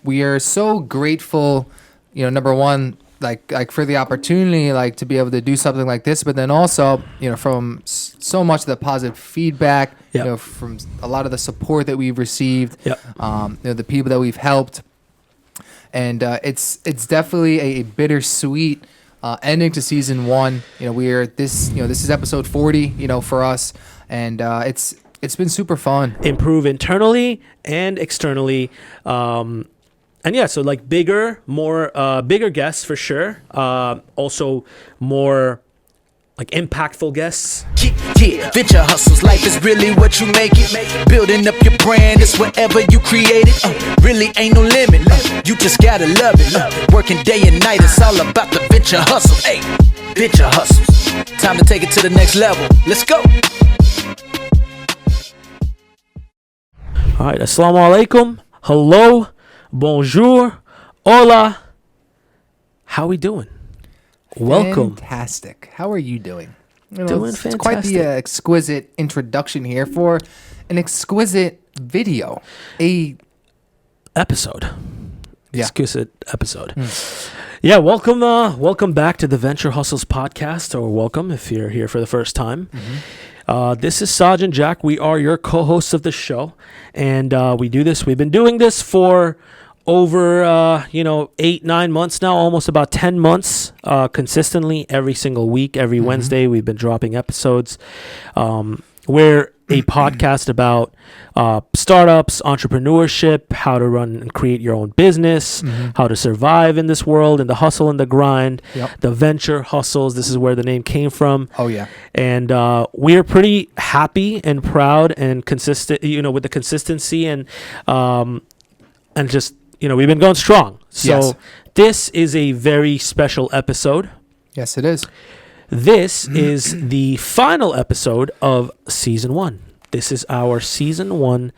we are so grateful, number one, like for the opportunity, like to be able to do something like this, but then also, from so much of the positive feedback, from a lot of the support that we've received, the people that we've helped. And it's definitely a bittersweet ending to season one. This is episode 40, for us, and it's been super fun. Improve internally and externally. And yeah, so like bigger guests for sure. Also more like impactful guests. Yeah, venture hustles, life is really what you make it. Building up your brand is whatever you create it. Really ain't no limit. You just gotta love it. Working day and night, it's all about the venture hustle. Hey, venture hustles. Time to take it to the next level. Let's go. All right, assalamu alaikum. Hello. Bonjour, hola. How we doing? Welcome. Fantastic. How are you doing? Doing it's fantastic. Quite the exquisite introduction here for an exquisite video. Episode. Yeah. Exquisite episode. Yeah, welcome back to the Venture Hustles podcast, or welcome if you're here for the first time. This is Saj and Jack. We are your co-hosts of the show, and we've been doing this for over 8-9 months now, almost about 10 months, consistently every single week, every Wednesday we've been dropping episodes. We're a podcast about startups, entrepreneurship, how to run and create your own business, how to survive in this world, in the hustle and the grind, the venture hustles. This is where the name came from. Oh yeah. And we're pretty happy and proud and consistent, with the consistency and just, we've been going strong. So This is a very special episode. Yes, it is. This is the final episode of season 1. This is our season 1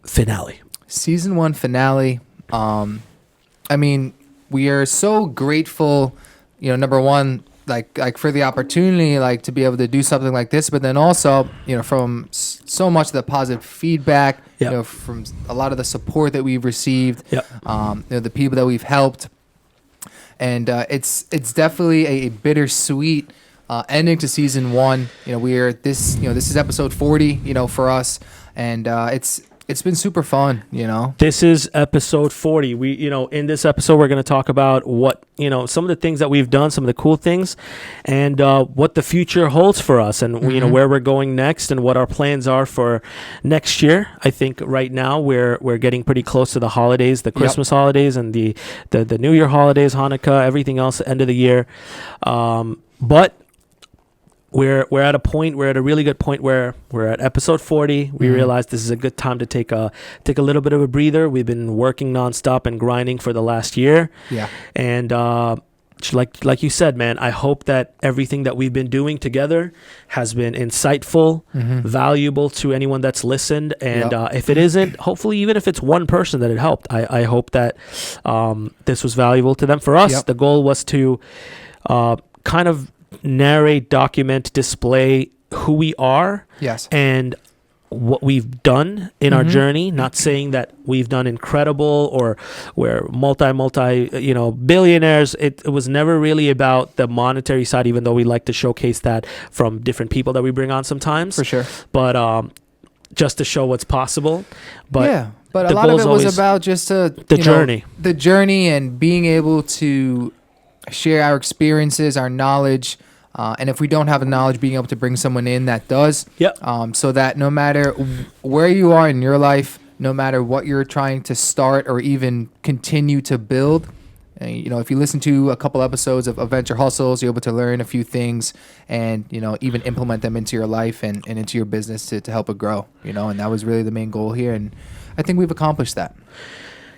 finale. Season 1 finale. We are so grateful, number one, like for the opportunity, like to be able to do something like this, but then also, from so much of the positive feedback, from a lot of the support that we've received, the people that we've helped. And it's definitely a bittersweet ending to season 1. This is episode 40, for us, and it's been super fun. This is episode 40. We in this episode we're going to talk about what some of the things that we've done, some of the cool things, and what the future holds for us, and where we're going next, and what our plans are for next year. I think right now we're getting pretty close to the holidays, the Christmas holidays, and the New Year holidays, Hanukkah, everything else, end of the year. But we're at a really good point where we're at episode 40. We realized this is a good time to take a little bit of a breather. We've been working nonstop and grinding for the last year. Yeah. And like you said, man, I hope that everything that we've been doing together has been insightful, valuable to anyone that's listened. And if it isn't, hopefully even if it's one person that it helped, I hope that this was valuable to them. For us, the goal was to kind of narrate, document, display who we are, and what we've done in our journey. Not saying that we've done incredible or we're multi billionaires. It was never really about the monetary side, even though we like to showcase that from different people that we bring on sometimes, for sure. But just to show what's possible. But a lot of it was about just the journey and being able to share our experiences, our knowledge, and if we don't have the knowledge, being able to bring someone in that does. So that no matter where you are in your life, no matter what you're trying to start or even continue to build, if you listen to a couple episodes of Venture Hustles, you're able to learn a few things and, even implement them into your life and into your business to help it grow, and that was really the main goal here. And I think we've accomplished that.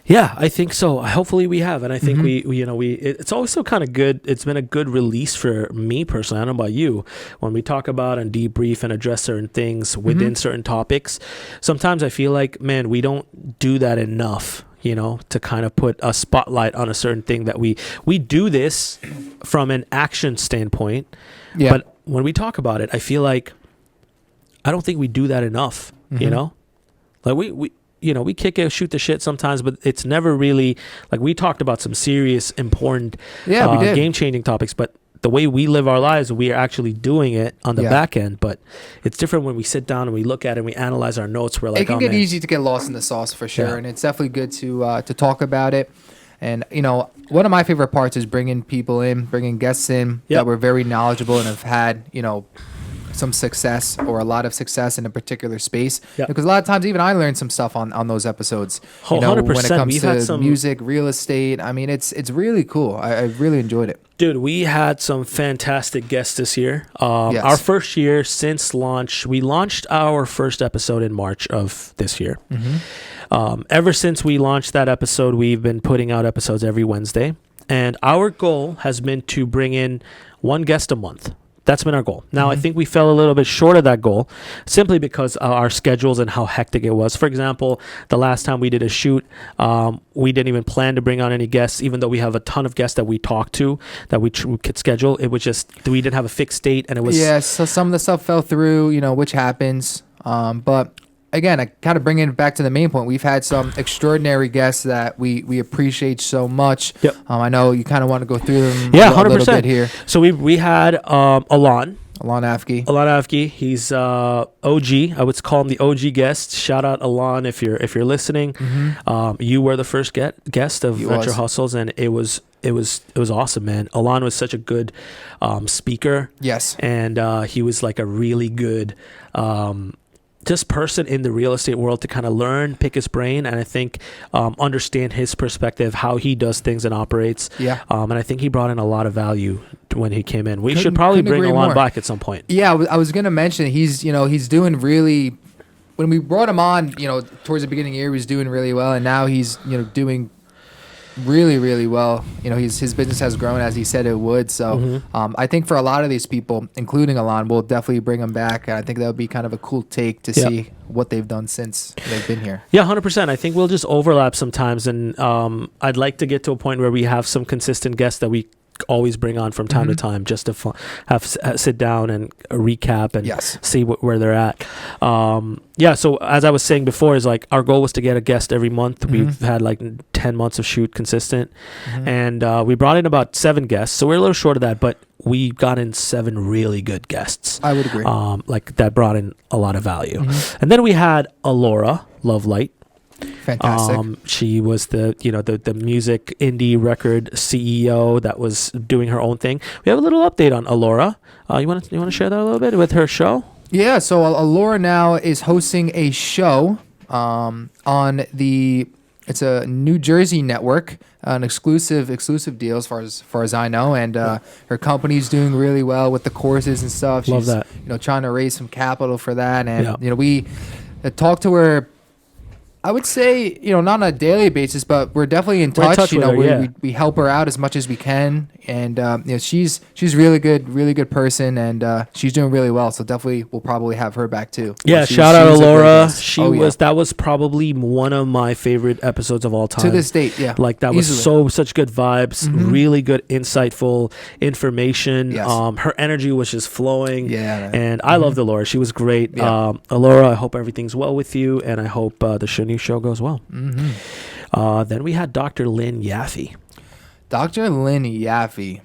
Yeah, I think so. Hopefully we have. And I think it's also kind of good. It's been a good release for me personally. I don't know about you. When we talk about and debrief and address certain things within certain topics, sometimes I feel like, man, we don't do that enough, to kind of put a spotlight on a certain thing that we do this from an action standpoint. Yeah. But when we talk about it, I feel like I don't think we do that enough, Like we shoot the shit sometimes, but it's never really like we talked about some serious, important, game-changing topics. But the way we live our lives, we are actually doing it on the back end. But it's different when we sit down and we look at it and we analyze our notes. We're like, it can get easy to get lost in the sauce for sure, and it's definitely good to talk about it. And one of my favorite parts is bringing guests in that were very knowledgeable and have had some success or a lot of success in a particular space. Because a lot of times even I learned some stuff on those episodes. 100%. When it comes to music, real estate. I mean, it's really cool. I really enjoyed it. Dude, we had some fantastic guests this year. Our first year since launch, we launched our first episode in March of this year. Ever since we launched that episode, we've been putting out episodes every Wednesday. And our goal has been to bring in one guest a month. That's been our goal. Now, I think we fell a little bit short of that goal simply because our schedules and how hectic it was. For example, the last time we did a shoot, we didn't even plan to bring on any guests, even though we have a ton of guests that we talked to that we could schedule. It was just we didn't have a fixed date, and it was so some of the stuff fell through, which happens. But again, I kind of bring it back to the main point. We've had some extraordinary guests that we appreciate so much. I know you kind of want to go through them a 100%. little bit here. So we had Alon Afki. He's OG. I would call him the OG guest. Shout out Alon if you're listening. You were the first guest of Venture Hustles, and it was awesome, man. Alon was such a good speaker. Yes, and he was like a really good just person in the real estate world to kind of learn, pick his brain, and I think understand his perspective, how he does things and operates. And I think he brought in a lot of value when he came in. We should probably bring Alon back at some point. Yeah, I was going to mention he's doing really. When we brought him on, towards the beginning of the year, he was doing really well, and now he's doing really, really well. His business has grown as he said it would. So I think for a lot of these people, including Alon, we'll definitely bring him back. And I think that would be kind of a cool take to see what they've done since they've been here. 100%. I think we'll just overlap sometimes. And I'd like to get to a point where we have some consistent guests that we always bring on from time to time just to sit down and recap and see where they're at. So as I was saying before, is like our goal was to get a guest every month. We've had like 10 months of shoot consistent, and we brought in about 7 guests, so we're a little short of that, but we got in 7 really good guests. I would agree. Like that brought in a lot of value. And then we had Alora Lovelight. Fantastic. She was the music indie record CEO that was doing her own thing. We have a little update on Alora. You want to share that a little bit with her show? Yeah. So Alora now is hosting a show on it's a New Jersey network, an exclusive deal as far as I know, and her company's doing really well with the courses and stuff. Love that. Trying to raise some capital for that, and we talked to her. I would say, not on a daily basis, but we're definitely in touch. We help her out as much as we can, and she's really good person, and she's doing really well. So definitely, we'll probably have her back too. Yeah, shout out to Laura. That was probably one of my favorite episodes of all time to this date. Yeah, like that was such good vibes, really good, insightful information. Yes. Her energy was just flowing. Yeah, and I loved Laura. She was great. Yeah. Laura, I hope everything's well with you, and I hope the new show goes well. Then we had Dr. Lynn Yaffe. Dr. Lynn Yaffe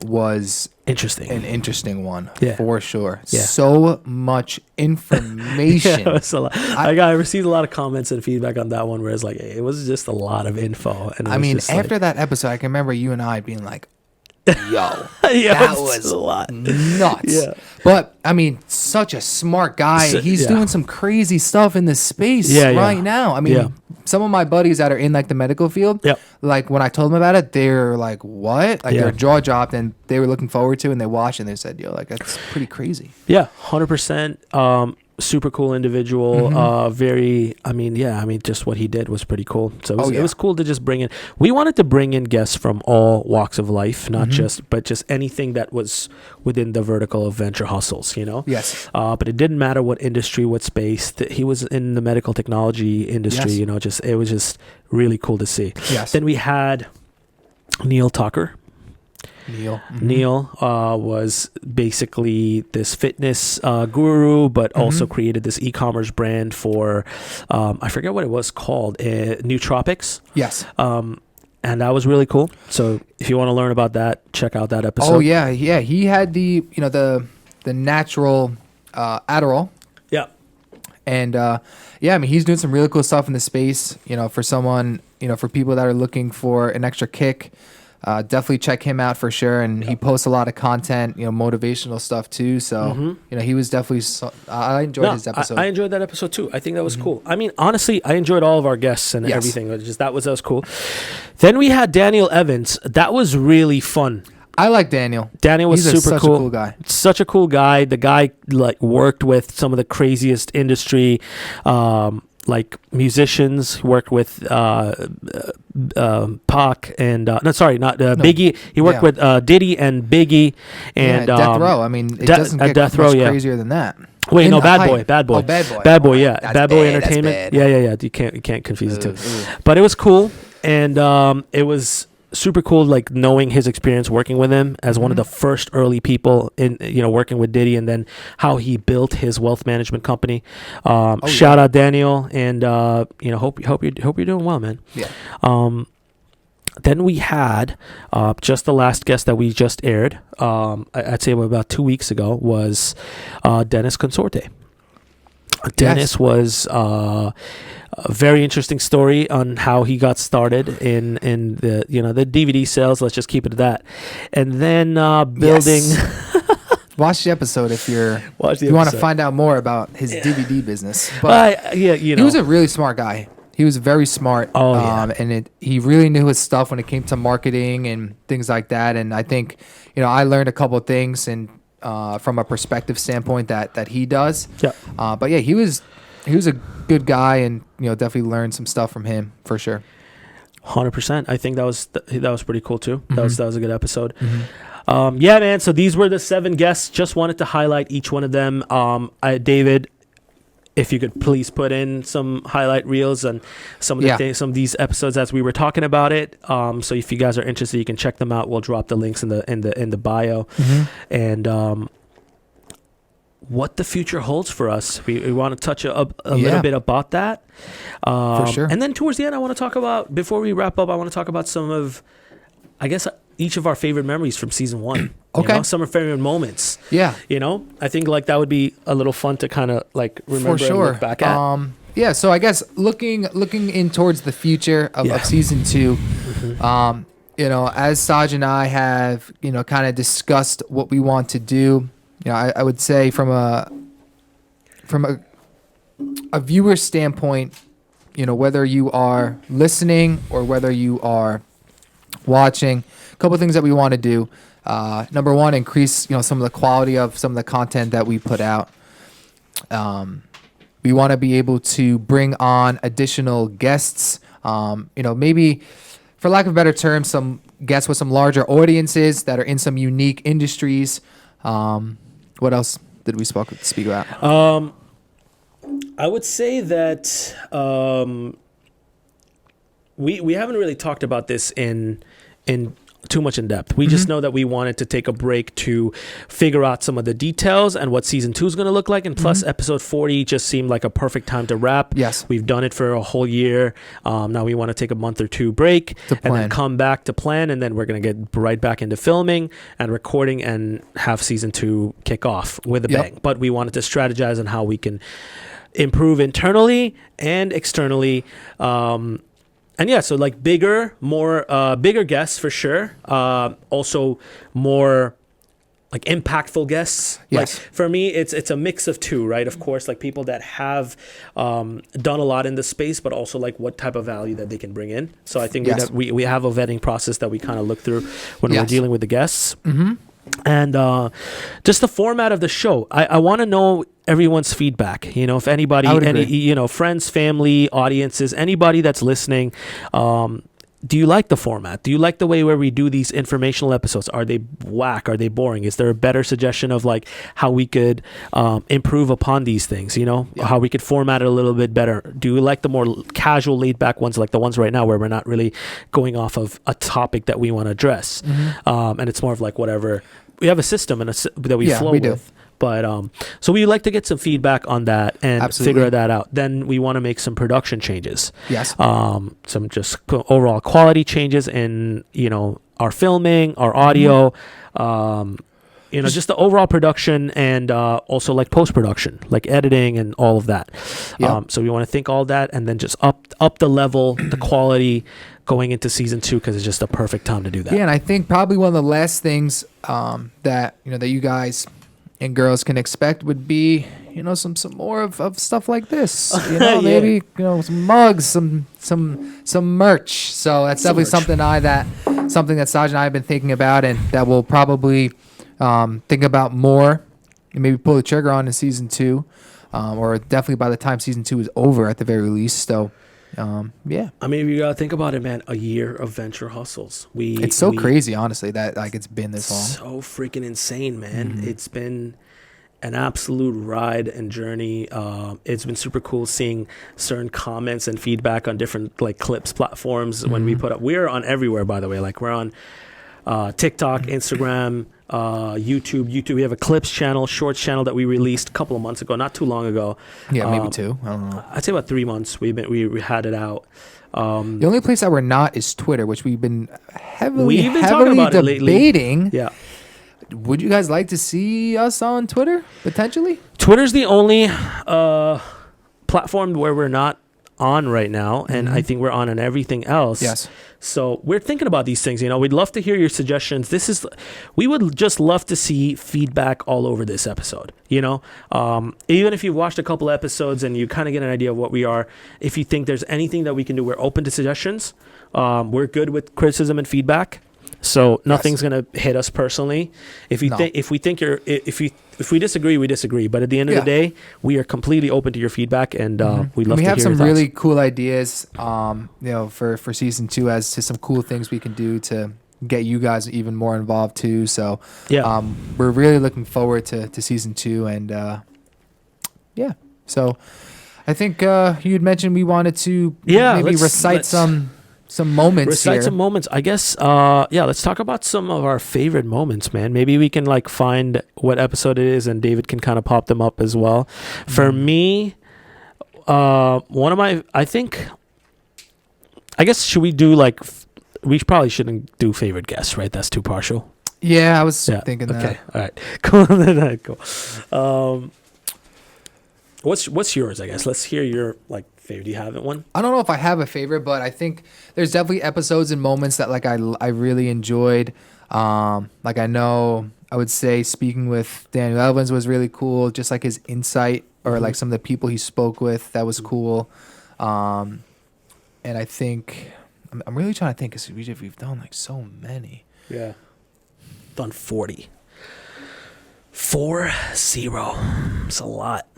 was an interesting one for sure. Yeah. So much information. I received a lot of comments and feedback on that one where it's like it was just a lot of info. And after that episode, I can remember you and I being like, yo, that was a lot. Nuts. Yeah. But such a smart guy. He's doing some crazy stuff in this space now. Some of my buddies that are in like the medical field, like when I told them about it, they're like, what? Like their jaw dropped, and they were looking forward to it, and they watched and they said, yo, like that's pretty crazy. Yeah, 100%. Super cool individual. Just what he did was pretty cool. So it was cool to just bring in. We wanted to bring in guests from all walks of life, not just anything that was within the vertical of Venture Hustles, Yes. But it didn't matter what industry, what space. He was in the medical technology industry, Yes. it was just really cool to see. Yes. Then we had Neil Tucker. Neil was basically this fitness guru, but also created this e-commerce brand for, I forget what it was called, Nootropics. Yes. And that was really cool. So if you want to learn about that, check out that episode. Oh yeah. He had the natural Adderall. Yeah. And I mean, he's doing some really cool stuff in the space. For someone, for people that are looking for an extra kick, definitely check him out for sure. And he posts a lot of content, motivational stuff too. So he was definitely. I enjoyed his episode. I enjoyed that episode too. I think that was cool. I mean, honestly, I enjoyed all of our guests and everything. That was cool. Then we had Daniel Evans. That was really fun. I like Daniel. Daniel was super such cool. A cool guy. Such a cool guy. The guy worked with some of the craziest industry, musicians. Worked with Pac and Biggie. He worked with Diddy and Biggie and Death Row. I mean, it doesn't get much crazier than that. Wait, no, Bad Boy. Oh, Bad Boy. Bad Boy. Yeah, Bad Boy Entertainment. Yeah. You can't confuse the two. But it was cool, and it was super cool, knowing his experience working with him as one of the first early people in working with Diddy, and then how he built his wealth management company. Shout out Daniel, and hope you're doing well, man. Yeah. Then we had just the last guest that we just aired. I'd say about 2 weeks ago was Dennis Consorte. Dennis was a very interesting story on how he got started in the the DVD sales. Let's just keep it at that. And then building. Watch the episode if you want to find out more about his DVD business. But he was a really smart guy. He was very smart. And he really knew his stuff when it came to marketing and things like that. And I think I learned a couple of things and. From a perspective standpoint that he does. Yeah. But yeah, he was a good guy, and definitely learned some stuff from him for sure. 100%. I think that was pretty cool too. That was a good episode. Yeah, man. So these were the 7 guests. Just wanted to highlight each one of them. David, if you could please put in some highlight reels and some of the some of these episodes as we were talking about it. So if you guys are interested, you can check them out. We'll drop the links in the bio. And what the future holds for us, we want to touch a little bit about that. For sure. And then towards the end, I want to talk about, before we wrap up, I want to talk about some of, I guess, each of our favorite memories from season 1. Okay. Some of our favorite moments. Yeah. I think that would be a little fun to kind of remember and look back at. Yeah. So I guess looking in towards the future of season 2, as Saj and I have, kind of discussed what we want to do, I would say from a viewer standpoint, whether you are listening or whether you are watching, a couple of things that we want to do. Number one, increase some of the quality of some of the content that we put out. We want to be able to bring on additional guests. Maybe, for lack of a better term, some guests with some larger audiences that are in some unique industries. What else did we speak about? I would say that we haven't really talked about this in too much in depth. We just know that we wanted to take a break to figure out some of the details and what season 2 is going to look like. And plus, episode 40 just seemed like a perfect time to wrap. Yes. We've done it for a whole year. Now we want to take a month or 2 break and then come back to plan. And then we're going to get right back into filming and recording and have season 2 kick off with a bang. But we wanted to strategize on how we can improve internally and externally. And yeah, so bigger guests for sure. Also more impactful guests. Yes. For me, it's a mix of 2, right? Of course, people that have done a lot in the space, but also what type of value that they can bring in. So I think we have a vetting process that we kind of look through when we're dealing with the guests. And just the format of the show, I want to know everyone's feedback. If anybody, friends, family, audiences, anybody that's listening, do you like the format? Do you like the way where we do these informational episodes? Are they whack? Are they boring? Is there a better suggestion of like how we could improve upon these things? You know, how we could format it a little bit better? Do you like the more casual, laid back ones, like the ones right now where we're not really going off of a topic that we want to address, and it's more of like whatever we have a system and that we flow with. But so we like to get some feedback on that and figure that out. Then we want to make some production changes. Yes. Some just overall quality changes in, you know, our filming, our audio, you know, just the overall production, and also like post-production, like editing and all of that. Yep. So we want to think all that, and then just up the level, the quality going into season 2, because it's just a perfect time to do that. Yeah, and I think probably one of the last things that, you know, that you guys and girls can expect would be, you know, some more of stuff like this. You know, maybe, you know, some mugs, some merch. So that's definitely something that Saj and I have been thinking about, and that we'll probably think about more and maybe pull the trigger on in season 2, or definitely by the time season 2 is over at the very least. So yeah, I mean, you gotta think about it, man. A year of venture hustles. It's so crazy, honestly, that like it's been this So long. freaking insane, man. It's been an absolute ride and journey. It's been super cool seeing certain comments and feedback on different like clips platforms when we put up. We're on everywhere, by the way. Like we're on TikTok, Instagram, YouTube. We have a clips channel, shorts channel that we released a couple of months ago, not too long ago. Yeah, maybe 2. I don't know. I'd say about 3 months. We had it out. The only place that we're not is Twitter, which we've been heavily talking about debating. Yeah. Would you guys like to see us on Twitter potentially? Twitter's the only platform where we're not on right now, and I think we're on everything else. Yes. So we're thinking about these things. You know, we'd love to hear your suggestions. We would just love to see feedback all over this episode. You know, even if you've watched a couple episodes and you kind of get an idea of what we are, if you think there's anything that we can do, we're open to suggestions. We're good with criticism and feedback. So nothing's gonna hit us personally. If we disagree, we disagree. But at the end of the day, we are completely open to your feedback, and we love. We have some really cool ideas, you know, for season 2 as to some cool things we can do to get you guys even more involved too. So we're really looking forward to season 2, and So I think you had mentioned we wanted to maybe recite some moments here. Some moments, I guess. Let's talk about some of our favorite moments, man. Maybe we can like find what episode it is, and David can kind of pop them up as well. For me, one of my, I guess, should we do like, we probably shouldn't do favorite guests, right? That's too partial. Yeah, I was thinking that. Okay, all right, cool. What's yours? I guess let's hear your like favorite. Do you have one? I don't know if I have a favorite, but I think there's definitely episodes and moments that like I really enjoyed. Like I would say speaking with Daniel Evans was really cool. Just like his insight, or like some of the people he spoke with, that was cool. And I think I'm really trying to think, because we've done like so many. Yeah, done 40. 40. It's a lot.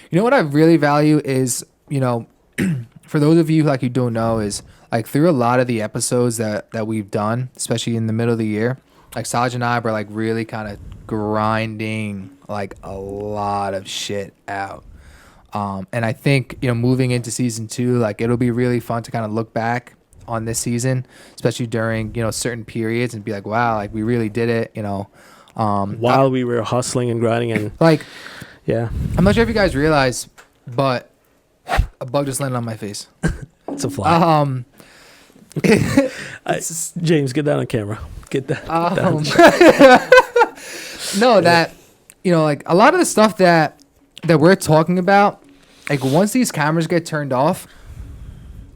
You know what I really value is, you know, for those of you like you don't know, is like through a lot of the episodes that we've done, especially in the middle of the year, like Saj and I were like really kind of grinding like a lot of shit out. And I think, you know, moving into season 2, like it'll be really fun to kind of look back on this season, especially during, you know, certain periods, and be like, wow, like we really did it, you know. While we were hustling and grinding and like, yeah. I'm not sure if you guys realize, but a bug just landed on my face. It's a fly. James, get that on camera. Get that. That, you know, like a lot of the stuff that we're talking about, like once these cameras get turned off,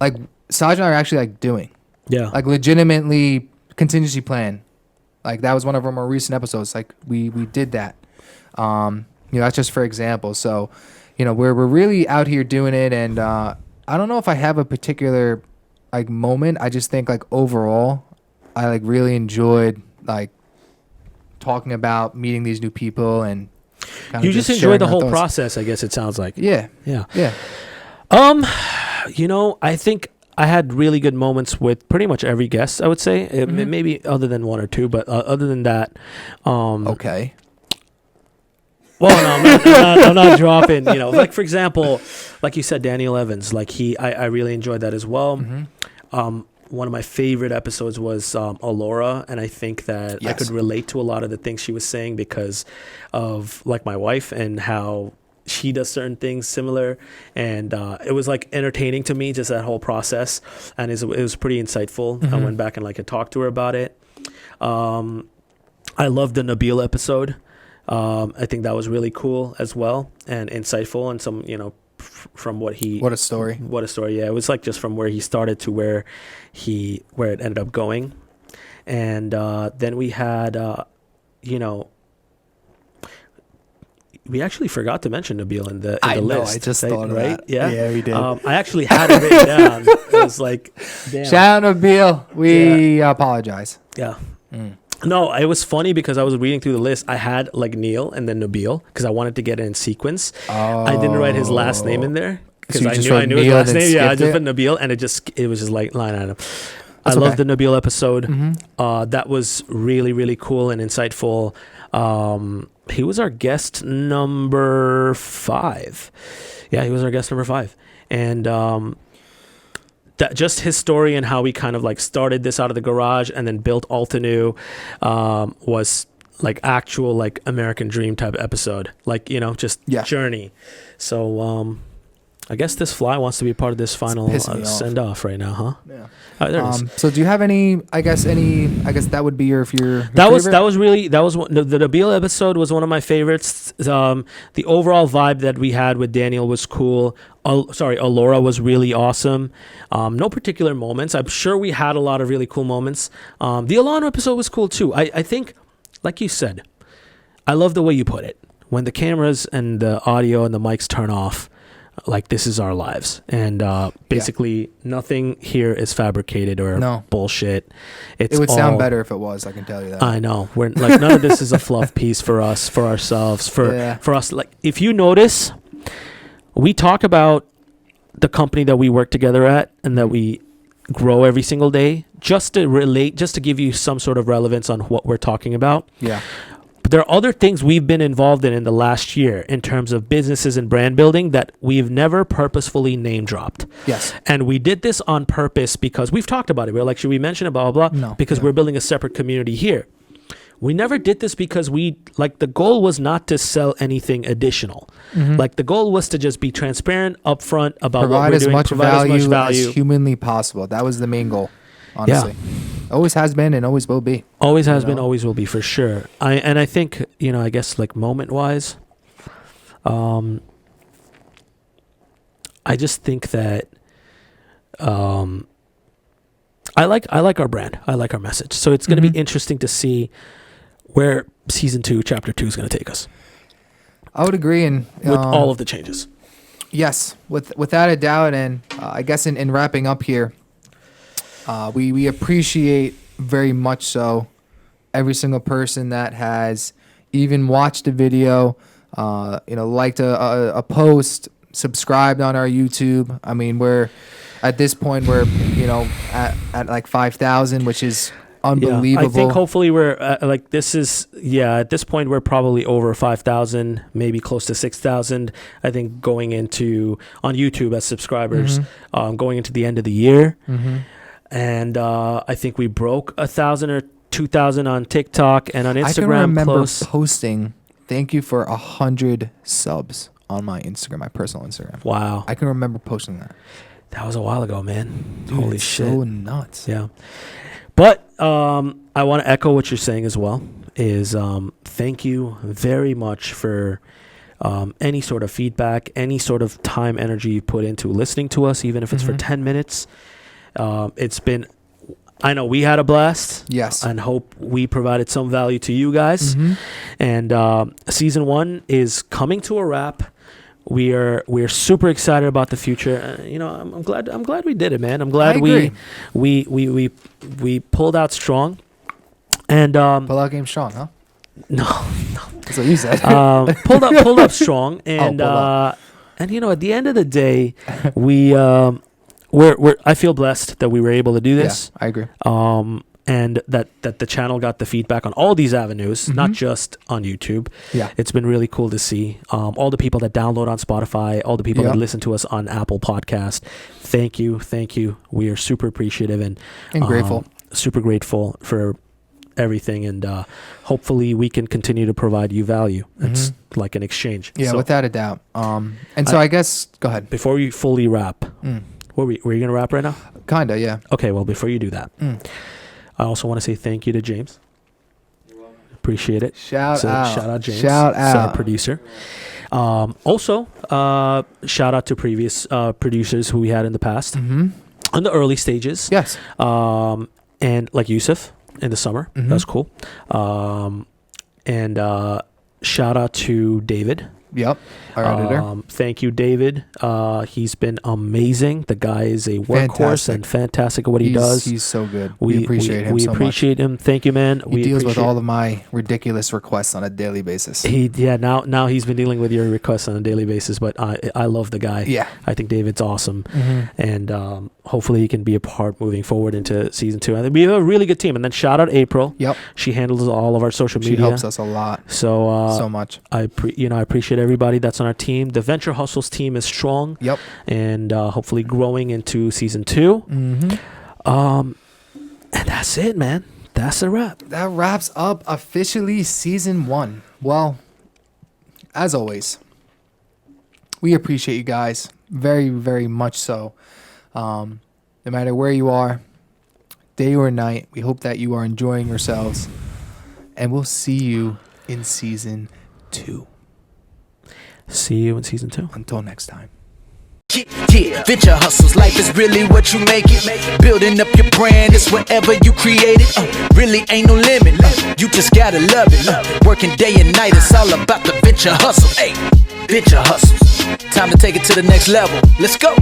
like Saj and I are actually like doing. Yeah. Like legitimately contingency plan. Like that was one of our more recent episodes. Like we did that. You know, that's just for example. So, you know, we're really out here doing it, and I don't know if I have a particular like moment. I just think like overall, I like really enjoyed like talking about meeting these new people, and you just enjoyed the whole process, I guess it sounds like. Yeah. I think I had really good moments with pretty much every guest, I would say. Maybe other than one or two, but other than that. Okay. Well, no, I'm not dropping, like, for example, like you said, Daniel Evans, like I really enjoyed that as well. One of my favorite episodes was Alora, and I think that I could relate to a lot of the things she was saying because of, like, my wife and how she does certain things similar, and it was, like, entertaining to me, just that whole process, and it was pretty insightful. I went back and, like, I talked to her about it. I loved the Nabil episode. I think that was really cool as well and insightful, and some, from what a story. Yeah, it was like just from where he started to where it ended up going. And then we had we actually forgot to mention Nabil in the list. I just thought of that. Yeah, we did. I actually had it written down. It was like, damn. Shout out Nabil. We apologize. Yeah. No, it was funny because I was reading through the list. I had like Neil and then Nabil because I wanted to get it in sequence. I didn't write his last name in there because I knew his last name. Yeah, I just put Nabil, and it was just like line item. I love the Nabil episode. That was really, really cool and insightful. He was our guest number 5. Yeah, he was our guest number 5, and that just his story and how we kind of like started this out of the garage and then built Altenew was like actual like American dream type episode, like, just journey. So I guess this fly wants to be part of this final send off right now, huh? Yeah. There it is. So do you have any? I guess that would be your favorite? That was one, the Nabil episode was one of my favorites. The overall vibe that we had with Daniel was cool. Alora was really awesome. No particular moments. I'm sure we had a lot of really cool moments. The Alano episode was cool too. I think, like you said, I love the way you put it. When the cameras and the audio and the mics turn off, like, this is our lives, and basically nothing here is fabricated or bullshit. It would sound better if it was, I can tell you that. I know. We're like, none of this is a fluff piece for us, for ourselves, for us. Like, if you notice, we talk about the company that we work together at and that we grow every single day, just to relate, just to give you some sort of relevance on what we're talking about. Yeah. But there are other things we've been involved in the last year in terms of businesses and brand building that we've never purposefully name dropped. Yes. And we did this on purpose because we've talked about it. We're like, should we mention it, blah, blah, blah? No. Because we're building a separate community here. We never did this because the goal was not to sell anything additional. Like, the goal was to just be transparent, upfront about what we're doing, provide as much value as humanly possible. That was the main goal, honestly. Yeah. Always has been and always will be. Always has been, always will be, for sure. I think, I guess, like, moment-wise, I just think that I like our brand. I like our message. So it's going to be interesting to see where season 2, chapter 2 is going to take us. I would agree, and with all of the changes. Yes, without a doubt, and I guess in wrapping up here, we appreciate very much so every single person that has even watched a video, liked a post, subscribed on our YouTube. I mean, we're at this point at like 5,000, which is unbelievable. I think hopefully we're at this point we're probably over 5,000, maybe close to 6,000. I think going into on YouTube as subscribers, going into the end of the year. And I think we broke 1,000 or 2,000 on TikTok and on Instagram. I can remember posting, thank you for 100 subs on my Instagram, my personal Instagram. Wow. I can remember posting that. That was a while ago, man. Dude, holy shit. So nuts. Yeah. But I want to echo what you're saying as well, is thank you very much for any sort of feedback, any sort of time, energy you put into listening to us, even if it's for 10 minutes. It's been, I know we had a blast. Yes. And hope we provided some value to you guys. And season 1 is coming to a wrap. We're super excited about the future. I'm glad we did it, man. I'm glad we pulled out strong. And pull out game strong, huh? No. That's what you said. pulled up strong, and at the end of the day, I feel blessed that we were able to do this. Yeah, I agree. And that the channel got the feedback on all these avenues, not just on YouTube. Yeah. It's been really cool to see. All the people that download on Spotify, all the people that listen to us on Apple Podcast. Thank you. We are super appreciative and grateful. Super grateful for everything, and hopefully we can continue to provide you value. It's like an exchange. Yeah, so, without a doubt. So I guess, go ahead. Before you fully wrap, were you going to wrap right now? Kinda, yeah. Okay, well, before you do that, I also want to say thank you to James. Appreciate it. Shout out. Shout out, James. Shout out. Our producer. Also, shout out to previous producers who we had in the past. On the early stages. Yes. And like Yusuf in the summer. That was cool. And shout out to David. Yep, our editor. Thank you, David. He's been amazing. The guy is a workhorse and fantastic at what he does. He's so good. We appreciate him so much. We appreciate him. Thank you, man. He deals with all of my ridiculous requests on a daily basis. Now he's been dealing with your requests on a daily basis, but I love the guy. Yeah. I think David's awesome. And hopefully he can be a part moving forward into season 2. I think we have a really good team. And then shout out April. Yep. She handles all of our social media. She helps us a lot. So much. I appreciate everybody that's on our team. The Venture Hustles team is strong. Yep. And hopefully growing into season 2. And that's it, man. That's a wrap. That wraps up officially season 1. Well, as always, we appreciate you guys very, very much so. No matter where you are, day or night, we hope that you are enjoying yourselves. And we'll see you in season 2. See you in season 2. Until next time. Yeah, venture hustles, life is really what you make it. Building up your brand is whatever you create it. Really ain't no limit. You just gotta love it. Working day and night, it's all about the venture hustle. Hey, venture hustles. Time to take it to the next level. Let's go.